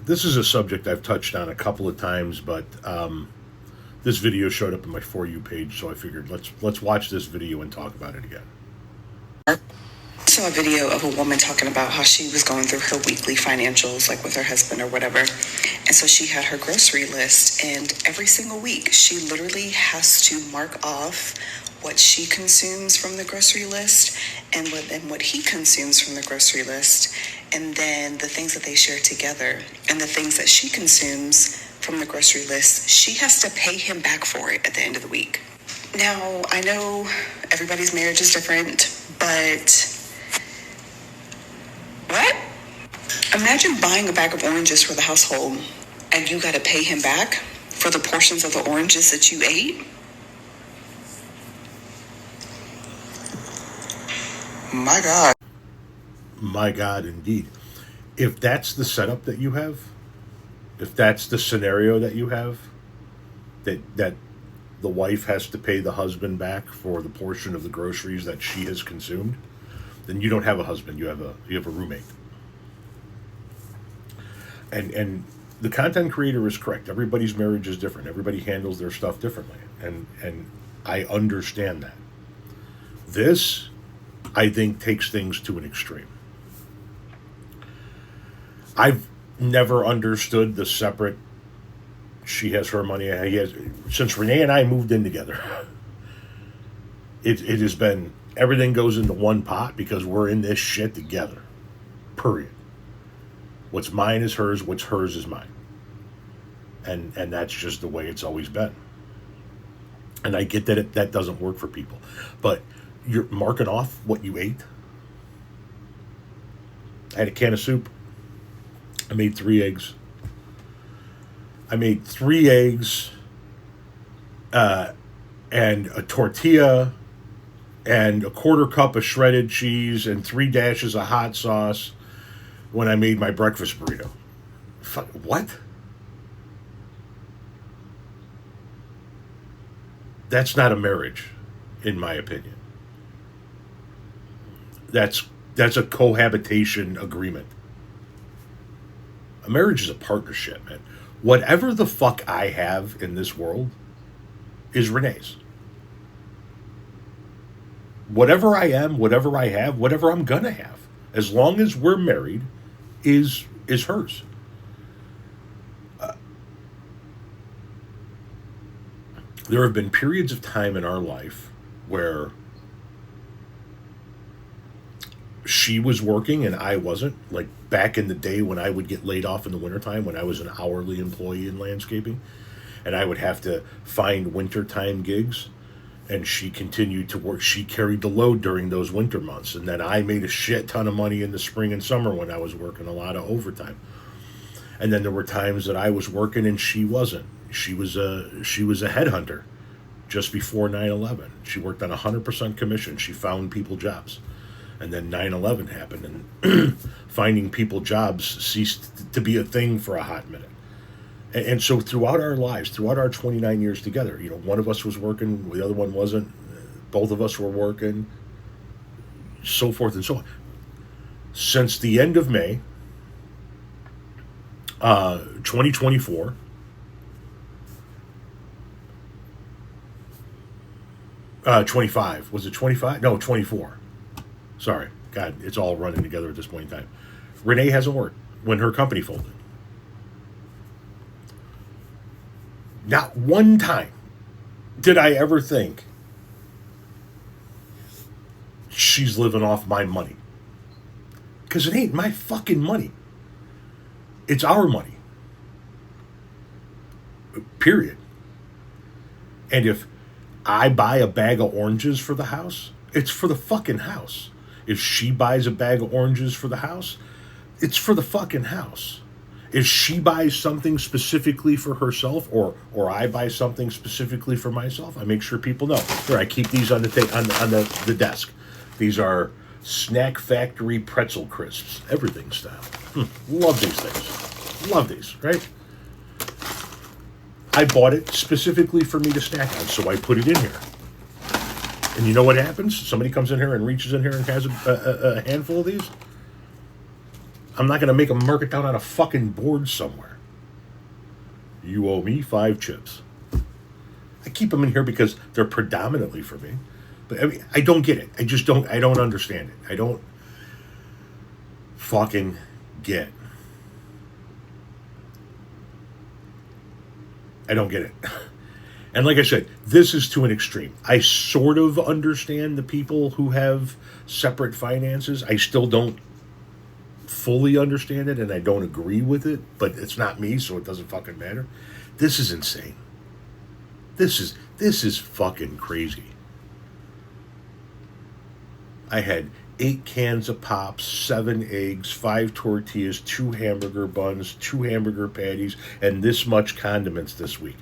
This is a subject I've touched on a couple of times, but this video showed up in my For You page, so I figured let's watch this video and talk about it again. I saw a video of a woman talking about how she was going through her weekly financials, like with her husband or whatever. And so she had her grocery list, and every single week she literally has to mark off what she consumes from the grocery list and what he consumes from the grocery list, and then the things that they share together and the things that she consumes from the grocery list, she has to pay him back for it at the end of the week. Now, I know everybody's marriage is different, but what? Imagine buying a bag of oranges for the household and you got to pay him back for the portions of the oranges that you ate. My God. My God, indeed. If that's the setup that you have, if that's the scenario that you have, that the wife has to pay the husband back for the portion of the groceries that she has consumed, then you don't have a husband. You have a roommate. And the content creator is correct. Everybody's marriage is different. Everybody handles their stuff differently, and I understand that. This, I think, takes things to an extreme. I've never understood the separate. She has her money. He has. Since Renee and I moved in together, it has been everything goes into one pot because we're in this shit together. Period. What's mine is hers. What's hers is mine. And that's just the way it's always been. And I get that that doesn't work for people, but you're marking off what you ate. I had a can of soup. I made 3 eggs. And a tortilla and a quarter cup of shredded cheese and 3 dashes of hot sauce when I made my breakfast burrito. Fuck, what? That's not a marriage, in my opinion. That's a cohabitation agreement. A marriage is a partnership, man. Whatever the fuck I have in this world is Renee's. Whatever I am, whatever I have, whatever I'm gonna have, as long as we're married, is hers. There have been periods of time in our life where she was working and I wasn't. Like back in the day when I would get laid off in the wintertime when I was an hourly employee in landscaping and I would have to find wintertime gigs, and she continued to work. She carried the load during those winter months, and then I made a shit ton of money in the spring and summer when I was working a lot of overtime. And then there were times that I was working and she wasn't. She was a headhunter just before 9/11. She worked on 100% commission. She found people jobs. And then 9/11 happened, and finding people jobs ceased to be a thing for a hot minute. And so throughout our lives, throughout our 29 years together, one of us was working, the other one wasn't. Both of us were working, so forth and so on. Since the end of May, 2024, '25. Was it 25? No, 24. Sorry. God, it's all running together at this point in time. Renee hasn't worked when her company folded. Not one time did I ever think she's living off my money. Because it ain't my fucking money. It's our money. Period. And if I buy a bag of oranges for the house, it's for the fucking house. If she buys a bag of oranges for the house, it's for the fucking house. If she buys something specifically for herself, or I buy something specifically for myself, I make sure people know. Here, I keep these on the desk. These are Snack Factory pretzel crisps, everything style. Love these things. Love these, right? I bought it specifically for me to snack on, so I put it in here. And you know what happens? Somebody comes in here and reaches in here and has a handful of these. I'm not going to make them mark it down on a fucking board somewhere. You owe me 5 chips. I keep them in here because they're predominantly for me. But I mean, I don't get it. I don't understand it. I don't fucking get. I don't get it. And like I said, this is to an extreme. I sort of understand the people who have separate finances. I still don't fully understand it, and I don't agree with it, but it's not me, so it doesn't fucking matter. This is insane. This is fucking crazy. I had 8 cans of Pops, 7 eggs, 5 tortillas, 2 hamburger buns, 2 hamburger patties, and this much condiments this week.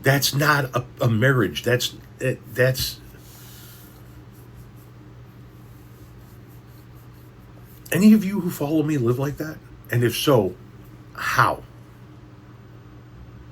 That's not a marriage. That's any of you who follow me live like that? And if so, how?